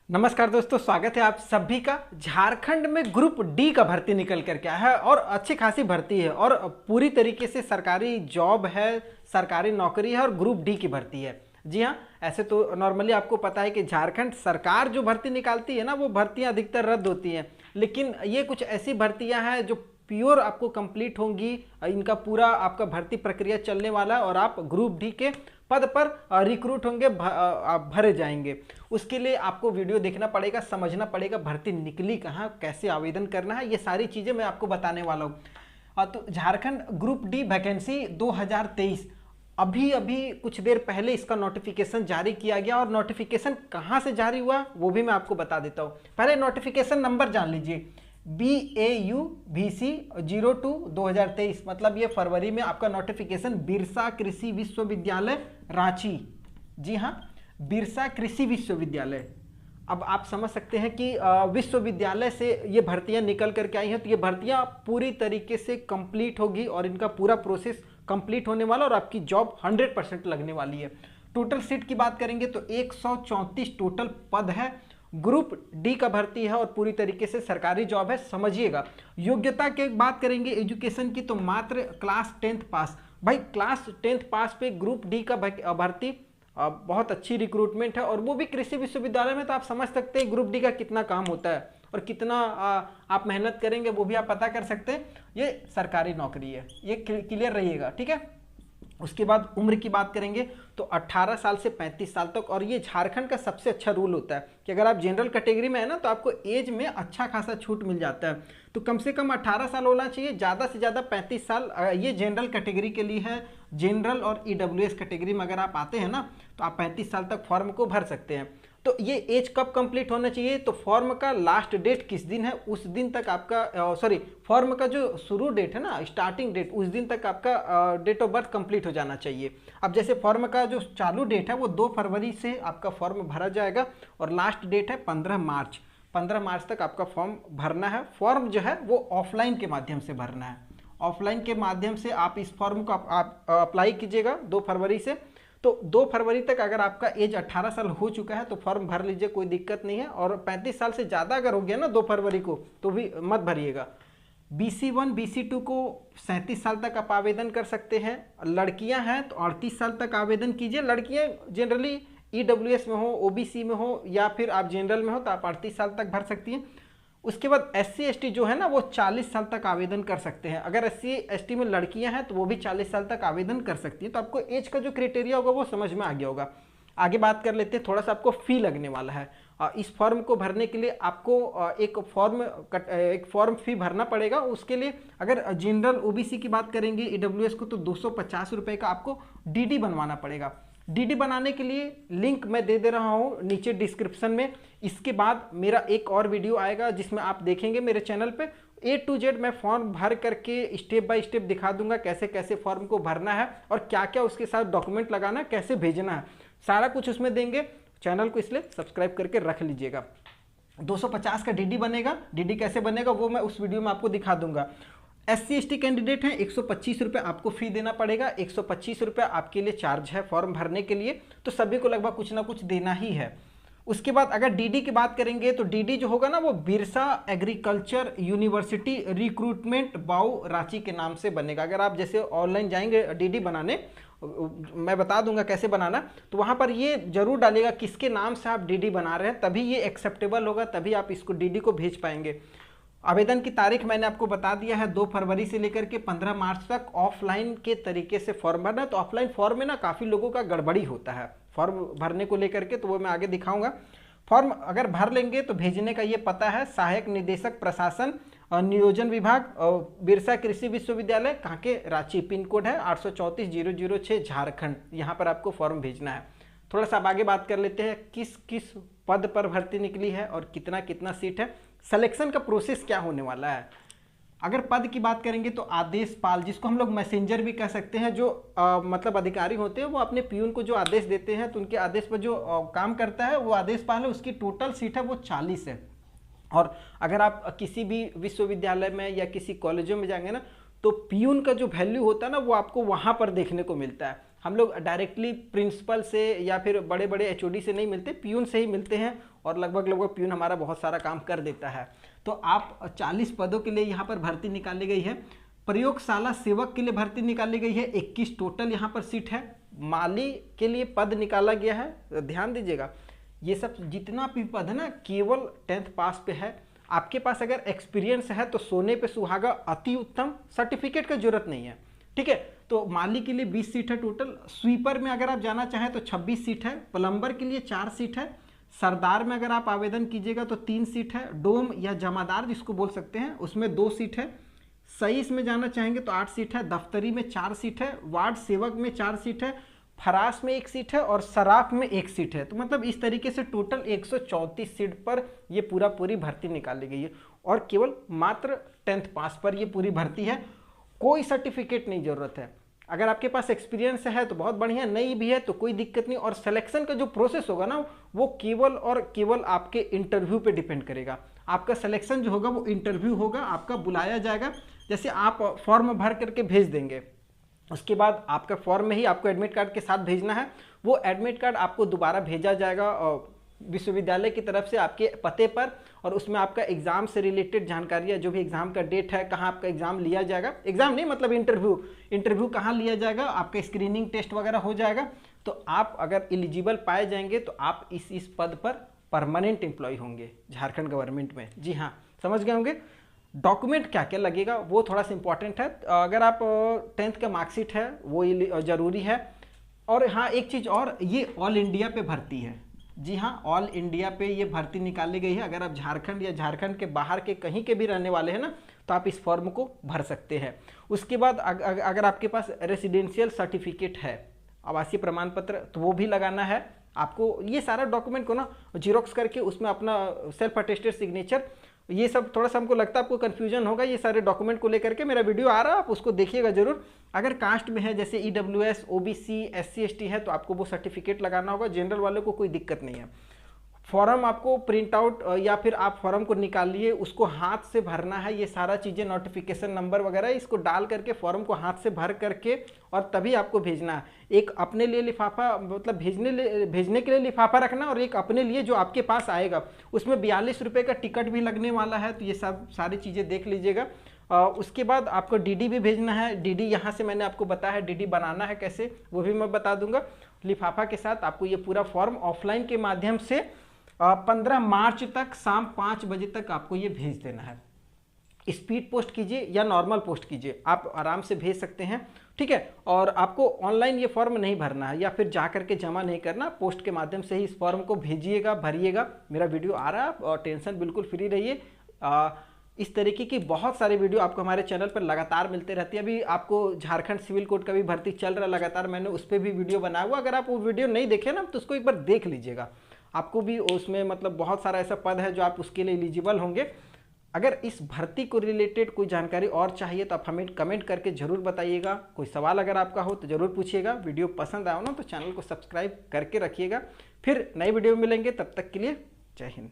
नमस्कार दोस्तों, स्वागत है आप सभी का। झारखंड में ग्रुप डी का भर्ती निकल कर के आया है और अच्छी खासी भर्ती है और पूरी तरीके से सरकारी जॉब है, सरकारी नौकरी है और ग्रुप डी की भर्ती है। जी हाँ, ऐसे तो नॉर्मली आपको पता है कि झारखंड सरकार जो भर्ती निकालती है ना, वो भर्तियां अधिकतर रद्द होती हैं, लेकिन ये कुछ ऐसी भर्तियां हैं जो प्योर आपको कंप्लीट होंगी। इनका पूरा आपका भर्ती प्रक्रिया चलने वाला है और आप ग्रुप डी के पद पर रिक्रूट होंगे, भरे जाएंगे। उसके लिए आपको वीडियो देखना पड़ेगा, समझना पड़ेगा भर्ती निकली कहाँ, कैसे आवेदन करना है, ये सारी चीज़ें मैं आपको बताने वाला हूँ। तो झारखंड ग्रुप डी वैकेंसी 2023 अभी अभी कुछ देर पहले इसका नोटिफिकेशन जारी किया गया और नोटिफिकेशन कहाँ से जारी हुआ वो भी मैं आपको बता देता हूँ। पहले नोटिफिकेशन नंबर जान लीजिए, BAU-VC 02/2023, मतलब ये फरवरी में आपका नोटिफिकेशन बिरसा कृषि विश्वविद्यालय रांची। जी हाँ, बिरसा कृषि विश्वविद्यालय। अब आप समझ सकते हैं कि विश्वविद्यालय से ये भर्तियां निकल करके आई हैं, तो ये भर्तियां पूरी तरीके से कंप्लीट होगी और इनका पूरा प्रोसेस कंप्लीट होने वाला और आपकी जॉब 100% लगने वाली है। टोटल सीट की बात करेंगे तो 134 टोटल पद है। ग्रुप डी का भर्ती है और पूरी तरीके से सरकारी जॉब है, समझिएगा। योग्यता की बात करेंगे एजुकेशन की, तो मात्र क्लास 10th पास। भाई क्लास 10th पास पे ग्रुप डी का भर्ती बहुत अच्छी रिक्रूटमेंट है और वो भी कृषि विश्वविद्यालय में। तो आप समझ सकते हैं ग्रुप डी का कितना काम होता है और कितना आप मेहनत करेंगे, वो भी आप पता कर सकते हैं। ये सरकारी नौकरी है, ये क्लियर रहिएगा, ठीक है। उसके बाद उम्र की बात करेंगे तो 18 साल से 35 साल तक। और ये झारखंड का सबसे अच्छा रूल होता है कि अगर आप जनरल कैटेगरी में है ना, तो आपको एज में अच्छा खासा छूट मिल जाता है। तो कम से कम 18 साल होना चाहिए, ज़्यादा से ज़्यादा 35 साल। ये जनरल कैटेगरी के लिए है। जनरल और EWS कैटेगरी में अगर आप आते हैं ना, तो आप 35 साल तक फॉर्म को भर सकते हैं। तो ये एज कब कंप्लीट होना चाहिए, तो फॉर्म का लास्ट डेट किस दिन है उस दिन तक आपका फॉर्म का जो शुरू डेट है ना, स्टार्टिंग डेट, उस दिन तक आपका डेट ऑफ बर्थ कंप्लीट हो जाना चाहिए। अब जैसे फॉर्म का जो चालू डेट है वो 2 फरवरी से आपका फॉर्म भरा जाएगा और लास्ट डेट है 15 मार्च। 15 मार्च तक आपका फॉर्म भरना है। फॉर्म जो है वो ऑफलाइन के माध्यम से भरना है। ऑफलाइन के माध्यम से आप इस फॉर्म को आप अप्लाई कीजिएगा 2 फरवरी से। तो 2 फरवरी तक अगर आपका एज 18 साल हो चुका है तो फॉर्म भर लीजिए, कोई दिक्कत नहीं है। और 35 साल से ज़्यादा अगर हो गया ना 2 फरवरी को, तो भी मत भरिएगा। BC1 BC2 को 37 साल तक आप आवेदन कर सकते हैं। लड़कियां हैं तो 38 साल तक आवेदन कीजिए। लड़कियां जनरली EWS में हो, OBC में हो या फिर आप जनरल में हो तो आप 38 साल तक भर सकती हैं। उसके बाद SC ST जो है ना, वो 40 साल तक आवेदन कर सकते हैं। अगर SC ST में लड़कियां हैं तो वो भी 40 साल तक आवेदन कर सकती हैं। तो आपको एज का जो क्राइटेरिया होगा वो समझ में आ गया होगा। आगे बात कर लेते हैं, थोड़ा सा आपको फी लगने वाला है। इस फॉर्म को भरने के लिए आपको एक फॉर्म फी भरना पड़ेगा। उसके लिए अगर जनरल OBC की बात करेंगे, EWS को, तो 250 रुपये का आपको DD बनवाना पड़ेगा। DD बनाने के लिए लिंक मैं दे दे रहा हूँ नीचे डिस्क्रिप्शन में। इसके बाद मेरा एक और वीडियो आएगा जिसमें आप देखेंगे मेरे चैनल पे A to Z मैं फॉर्म भर करके स्टेप बाय स्टेप दिखा दूंगा कैसे कैसे फॉर्म को भरना है और क्या क्या उसके साथ डॉक्यूमेंट लगाना है, कैसे भेजना है, सारा कुछ उसमें देंगे। चैनल को इसलिए सब्सक्राइब करके रख लीजिएगा। 250 का DD बनेगा। DD कैसे बनेगा वो मैं उस वीडियो में आपको दिखा दूंगा। SC ST कैंडिडेट हैं, 125 रुपये आपको फी देना पड़ेगा। 125 रुपये आपके लिए चार्ज है फॉर्म भरने के लिए। तो सभी को लगभग कुछ ना कुछ देना ही है। उसके बाद अगर DD की बात करेंगे तो DD जो होगा ना, वो बिरसा एग्रीकल्चर यूनिवर्सिटी रिक्रूटमेंट बाउ रांची के नाम से बनेगा। अगर आप जैसे ऑनलाइन जाएंगे DD बनाने, मैं बता दूंगा कैसे बनाना, तो वहाँ पर ये जरूर डालिएगा किसके नाम से आप DD बना रहे हैं, तभी ये एक्सेप्टेबल होगा, तभी आप इसको DD को भेज पाएंगे। आवेदन की तारीख मैंने आपको बता दिया है, 2 फरवरी से लेकर के 15 मार्च तक ऑफलाइन के तरीके से फॉर्म भरना। तो ऑफलाइन फॉर्म में ना काफ़ी लोगों का गड़बड़ी होता है फॉर्म भरने को लेकर के, तो वो मैं आगे दिखाऊंगा। फॉर्म अगर भर लेंगे तो भेजने का ये पता है सहायक निदेशक प्रशासन नियोजन विभाग, बिरसा कृषि विश्वविद्यालय, कांके, रांची। पिन कोड है 834-006 झारखंड। यहाँ पर आपको फॉर्म भेजना है। थोड़ा सा अब आगे बात कर लेते हैं किस किस पद पर भर्ती निकली है और कितना कितना सीट है। सिलेक्शन का प्रोसेस क्या होने वाला है। अगर पद की बात करेंगे तो आदेश पाल, जिसको हम लोग मैसेंजर भी कह सकते हैं, जो मतलब अधिकारी होते हैं, वो अपने पियून को जो आदेश देते हैं तो उनके आदेश पर जो काम करता है वो आदेश पाल है। उसकी टोटल सीट है वो 40 है। और अगर आप किसी भी विश्वविद्यालय में या किसी कॉलेजों में जाएंगे ना, तो पियून का जो वैल्यू होता है ना, वो आपको वहाँ पर देखने को मिलता है। हम लोग डायरेक्टली प्रिंसिपल से या फिर बड़े बड़े एचओडी से नहीं मिलते, पियून से ही मिलते हैं और लगभग पियून हमारा बहुत सारा काम कर देता है। तो आप 40 पदों के लिए यहाँ पर भर्ती निकाली गई है। प्रयोगशाला सेवक के लिए भर्ती निकाली गई है, 21 टोटल यहाँ पर सीट है। माली के लिए पद निकाला गया है। ध्यान दीजिएगा, ये सब जितना भी पद है ना केवल 10th पास पे है। आपके पास अगर एक्सपीरियंस है तो सोने पे सुहागा, अति उत्तम, सर्टिफिकेट का जरूरत नहीं है, ठीक है। तो माली के लिए 20 सीट है टोटल। स्वीपर में अगर आप जाना चाहें तो 26 सीट है। प्लम्बर के लिए 4 सीट है। सरदार में अगर आप आवेदन कीजिएगा तो 3 सीट है। डोम या जमादार जिसको बोल सकते हैं उसमें 2 सीट है। सईस में जाना चाहेंगे तो 8 सीट है। दफ्तरी में 4 सीट है। वार्ड सेवक में 4 सीट है। फरास में 1 सीट है और सराफ में 1 सीट है। तो मतलब इस तरीके से टोटल 134 सीट पर ये पूरी भर्ती निकाली गई है और केवल मात्र 10th पास पर ये पूरी भर्ती है। कोई सर्टिफिकेट नहीं जरूरत है। अगर आपके पास एक्सपीरियंस है तो बहुत बढ़िया, नहीं भी है तो कोई दिक्कत नहीं। और सिलेक्शन का जो प्रोसेस होगा ना वो केवल और केवल आपके इंटरव्यू पे डिपेंड करेगा। आपका सिलेक्शन जो होगा वो इंटरव्यू होगा, आपका बुलाया जाएगा। जैसे आप फॉर्म भर करके भेज देंगे, उसके बाद आपका फॉर्म में ही आपको एडमिट कार्ड के साथ भेजना है। वो एडमिट कार्ड आपको दोबारा भेजा जाएगा विश्वविद्यालय की तरफ से आपके पते पर, और उसमें आपका एग्जाम से रिलेटेड जानकारियाँ, जो भी एग्जाम का डेट है, कहाँ आपका एग्जाम लिया जाएगा, एग्जाम नहीं मतलब इंटरव्यू कहाँ लिया जाएगा, आपका स्क्रीनिंग टेस्ट वगैरह हो जाएगा। तो आप अगर एलिजिबल पाए जाएंगे तो आप इस पद पर परमानेंट एम्प्लॉय होंगे झारखंड गवर्नमेंट में। जी हाँ, समझ गए होंगे। डॉक्यूमेंट क्या क्या लगेगा वो थोड़ा सा इंपॉर्टेंट है। अगर आप 10th का मार्कशीट है वो ज़रूरी है। और हाँ, एक चीज़ और, ये ऑल इंडिया पे भर्ती है। जी हाँ, ऑल इंडिया पे ये भर्ती निकाली गई है। अगर आप झारखंड या झारखंड के बाहर के कहीं के भी रहने वाले हैं ना तो आप इस फॉर्म को भर सकते हैं। उसके बाद अगर आपके पास रेसिडेंशियल सर्टिफिकेट है, आवासीय प्रमाण पत्र, तो वो भी लगाना है आपको। ये सारा डॉक्यूमेंट को ना जेरोक्स करके उसमें अपना सेल्फ अटेस्टेड सिग्नेचर, ये सब थोड़ा सा हमको लगता है आपको कन्फ्यूजन होगा ये सारे डॉक्यूमेंट को लेकर के। मेरा वीडियो आ रहा है, आप उसको देखिएगा जरूर। अगर कास्ट में है जैसे EWS, OBC, SC ST है तो आपको वो सर्टिफिकेट लगाना होगा। जनरल वाले को कोई दिक्कत नहीं है। फॉर्म आपको प्रिंट आउट या फिर आप फॉर्म को निकालिए, उसको हाथ से भरना है। ये सारा चीज़ें, नोटिफिकेशन नंबर वगैरह, इसको डाल करके फॉर्म को हाथ से भर करके और तभी आपको भेजना है। एक अपने लिए लिफाफा, मतलब भेजने के लिए लिफाफा रखना, और एक अपने लिए जो आपके पास आएगा उसमें 42 रुपये का टिकट भी लगने वाला है। तो ये सब सारी चीज़ें देख लीजिएगा। उसके बाद आपको DD भी भेजना है। DD यहाँ से मैंने आपको बताया है, DD बनाना है कैसे वो भी मैं बता दूंगा। लिफाफा के साथ आपको ये पूरा फॉर्म ऑफलाइन के माध्यम से 15 मार्च तक शाम 5 बजे तक आपको ये भेज देना है। स्पीड पोस्ट कीजिए या नॉर्मल पोस्ट कीजिए, आप आराम से भेज सकते हैं, ठीक है। और आपको ऑनलाइन ये फॉर्म नहीं भरना है या फिर जा करके जमा नहीं करना, पोस्ट के माध्यम से ही इस फॉर्म को भेजिएगा, भरिएगा। मेरा वीडियो आ रहा है और टेंशन बिल्कुल फ्री रहिए। इस तरीके की बहुत सारे वीडियो आपको हमारे चैनल पर लगातार मिलते रहती है। अभी आपको झारखंड सिविल कोड का भी भर्ती चल रहा है लगातार, मैंने उस पर भी वीडियो बनाया हुआ। अगर आप वो वीडियो नहीं देखे ना तो उसको एक बार देख लीजिएगा, आपको भी उसमें मतलब बहुत सारा ऐसा पद है जो आप उसके लिए एलिजिबल होंगे। अगर इस भर्ती को रिलेटेड कोई जानकारी और चाहिए तो आप हमें कमेंट करके ज़रूर बताइएगा। कोई सवाल अगर आपका हो तो ज़रूर पूछिएगा। वीडियो पसंद आया हो ना तो चैनल को सब्सक्राइब करके रखिएगा। फिर नई वीडियो मिलेंगे, तब तक के लिए जय हिंद।